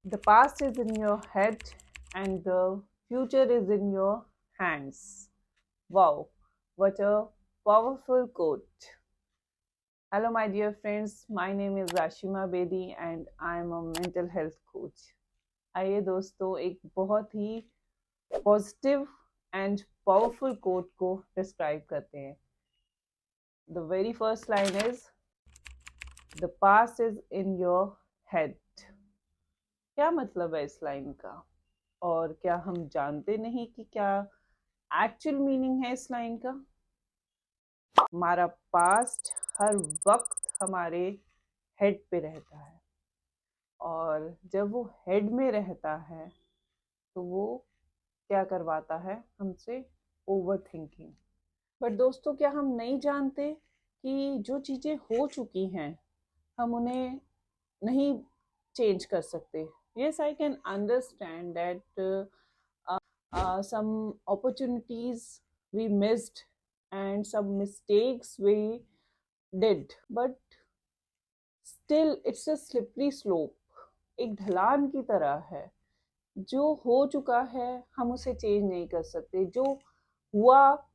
The past is in your head and the future is in your hands. Wow, what a powerful quote. Hello, my dear friends. My name is Ashima Bedi and I am a mental health coach. आइए दोस्तों, एक बहुत ही positive and powerful coat को describe करते हैं. The very first line is the past is in your head. क्या मतलब है इस लाइन का, और क्या हम जानते नहीं कि क्या एक्चुअल मीनिंग है इस लाइन का? हमारा पास्ट हर वक्त हमारे हेड पे रहता है, और जब वो हेड में रहता है तो वो क्या करवाता है हमसे? Over thinking. बट दोस्तों, क्या हम नहीं जानते कि जो चीज़ें हो चुकी हैं हम उन्हें नहीं चेंज कर सकते? Yes, I can understand that some opportunities we missed and some mistakes we did, but still it's a slippery slope. एक ढलान की तरह है. जो हो चुका है हम उसे चेंज नहीं कर सकते. जो हुआ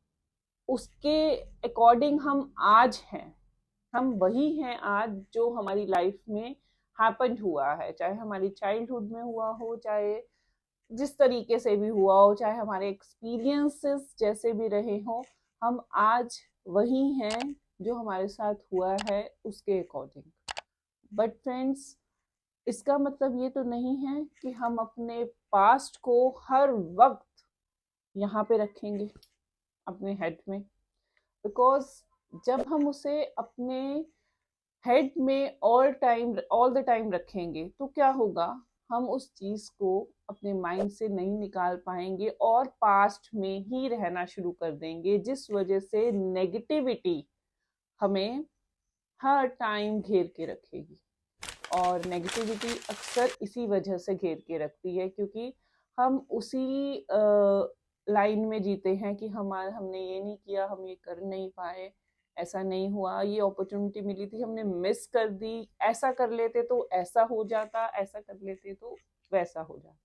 उसके अकॉर्डिंग हम आज हैं. हम वही हैं आज जो हमारी लाइफ में हैपन हुआ है, चाहे हमारी चाइल्डहुड में हुआ हो, चाहे जिस तरीके से भी हुआ हो, चाहे हमारे एक्सपीरियंसेस जैसे भी रहे हों. हम आज वही हैं जो हमारे साथ हुआ है उसके अकॉर्डिंग. बट फ्रेंड्स, इसका मतलब ये तो नहीं है कि हम अपने पास्ट को हर वक्त यहाँ पे रखेंगे अपने हेड में. बिकॉज जब हम उसे अपने हेड में ऑल द टाइम रखेंगे तो क्या होगा? हम उस चीज को अपने माइंड से नहीं निकाल पाएंगे और पास्ट में ही रहना शुरू कर देंगे, जिस वजह से नेगेटिविटी हमें हर टाइम घेर के रखेगी. और नेगेटिविटी अक्सर इसी वजह से घेर के रखती है क्योंकि हम उसी लाइन में जीते हैं कि हमने ये नहीं किया, हम ये कर नहीं पाए, ऐसा नहीं हुआ, ये अपॉर्चुनिटी मिली थी हमने मिस कर दी, ऐसा कर लेते तो ऐसा हो जाता, ऐसा कर लेते तो वैसा हो जाता.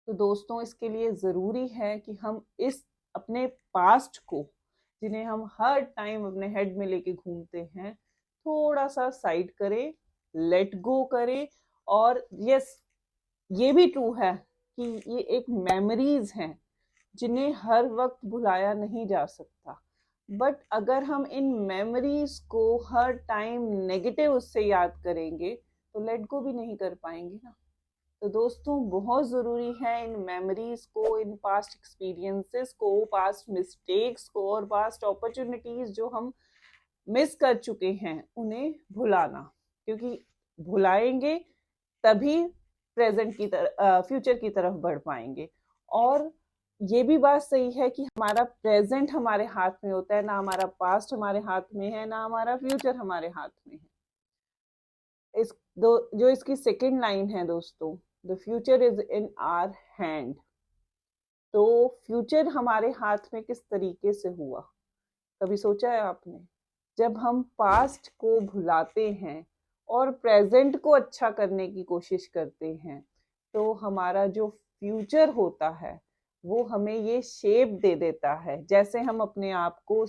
तो दोस्तों, इसके लिए ज़रूरी है कि हम इस अपने पास्ट को, जिन्हें हम हर टाइम अपने हेड में लेके घूमते हैं, थोड़ा सा साइड करें, लेट गो करें. और यस, ये भी ट्रू है कि ये एक मेमोरीज हैं जिन्हें हर वक्त भुलाया नहीं जा सकता. बट अगर हम इन मेमोरीज को हर टाइम नेगेटिव उससे याद करेंगे तो लेट गो भी नहीं कर पाएंगे ना. तो दोस्तों, बहुत ज़रूरी है इन मेमोरीज को, इन पास्ट एक्सपीरियंसेस को, पास्ट मिस्टेक्स को और पास्ट अपॉर्चुनिटीज जो हम मिस कर चुके हैं उन्हें भुलाना. क्योंकि भुलाएंगे तभी प्रेजेंट की तरफ, फ्यूचर की तरफ बढ़ पाएंगे. और ये भी बात सही है कि हमारा प्रेजेंट हमारे हाथ में होता है, ना हमारा पास्ट हमारे हाथ में है, ना हमारा फ्यूचर हमारे हाथ में है. इस जो इसकी सेकेंड लाइन है दोस्तों, the future is in our hand. तो फ्यूचर हमारे हाथ में किस तरीके से हुआ, कभी सोचा है आपने? जब हम पास्ट को भुलाते हैं और प्रेजेंट को अच्छा करने की कोशिश करते हैं तो हमारा जो फ्यूचर होता है वो हमें ये शेप दे देता है. जैसे हम अपने आप को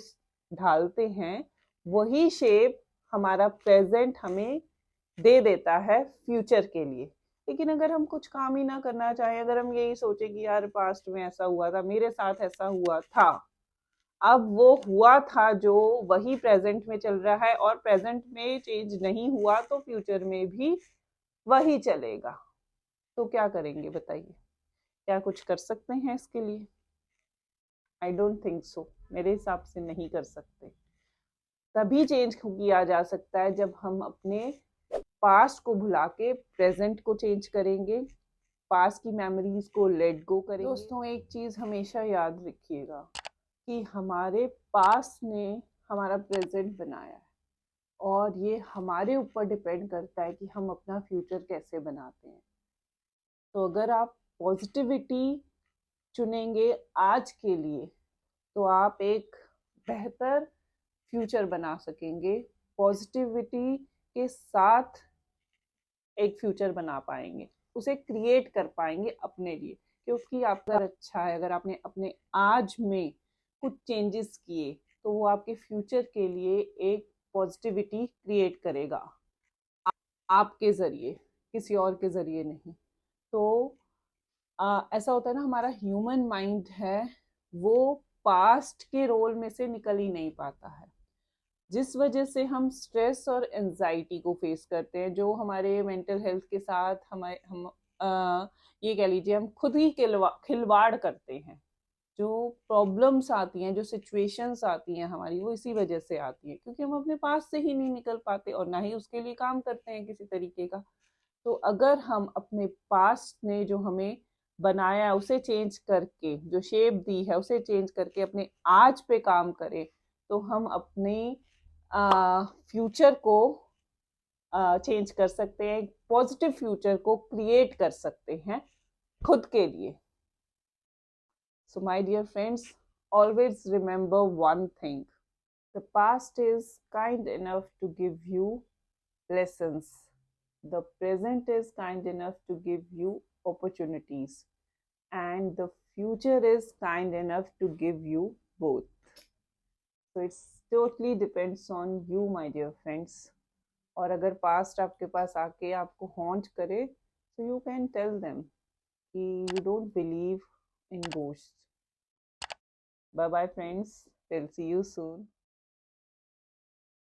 ढालते हैं वही शेप हमारा प्रेजेंट हमें दे देता है फ्यूचर के लिए. लेकिन अगर हम कुछ काम ही ना करना चाहें, अगर हम यही सोचे कि यार पास्ट में ऐसा हुआ था, मेरे साथ ऐसा हुआ था, अब वो हुआ था जो वही प्रेजेंट में चल रहा है और प्रेजेंट में चेंज नहीं हुआ तो फ्यूचर में भी वही चलेगा, तो क्या करेंगे बताइए? क्या कुछ कर सकते हैं इसके लिए? I don't think so. मेरे हिसाब से नहीं कर सकते. तभी चेंज किया जा सकता है जब हम अपने पास्ट को भुला के प्रेजेंट को चेंज करेंगे, पास्ट की मेमोरीज को लेट गो करेंगे. दोस्तों, एक चीज हमेशा याद रखिएगा कि हमारे पास्ट ने हमारा प्रेजेंट बनाया है और ये हमारे ऊपर डिपेंड करता है कि हम अपना फ्यूचर कैसे बनाते हैं. तो अगर आप पॉजिटिविटी चुनेंगे आज के लिए तो आप एक बेहतर फ्यूचर बना सकेंगे. पॉजिटिविटी के साथ एक फ्यूचर बना पाएंगे. उसे क्रिएट कर पाएंगे अपने लिए, क्योंकि आपका अच्छा है, अगर आपने अपने आज में कुछ चेंजेस किए तो वो आपके फ्यूचर के लिए एक पॉजिटिविटी क्रिएट करेगा, आपके ज़रिए, किसी और के ज़रिए नहीं। तो ऐसा होता है ना, हमारा ह्यूमन माइंड है वो पास्ट के रोल में से निकल ही नहीं पाता है, जिस वजह से हम स्ट्रेस और एंजाइटी को फेस करते हैं, जो हमारे मेंटल हेल्थ के साथ ये कह लीजिए हम खुद ही खिलवाड़ करते हैं। जो प्रॉब्लम्स आती हैं, जो सिचुएशंस आती हैं हमारी, वो इसी वजह से आती है क्योंकि हम अपने पास से ही नहीं निकल पाते और ना ही उसके लिए काम करते हैं किसी तरीके का। तो अगर हम अपने पास्ट ने जो हमें बनाया उसे चेंज करके, जो शेप दी है उसे चेंज करके अपने आज पे काम करें, तो हम अपने फ्यूचर को चेंज कर सकते हैं, पॉजिटिव फ्यूचर को क्रिएट कर सकते हैं खुद के लिए। So, my dear friends, always remember one thing: the past is kind enough to give you lessons, the present is kind enough to give you opportunities, and the future is kind enough to give you both. So, it's totally depends on you, my dear friends. और अगर past आपके पास आके आपको haunt करे, so you can tell them कि you don't believe in ghosts. Bye bye, friends. We'll see you soon.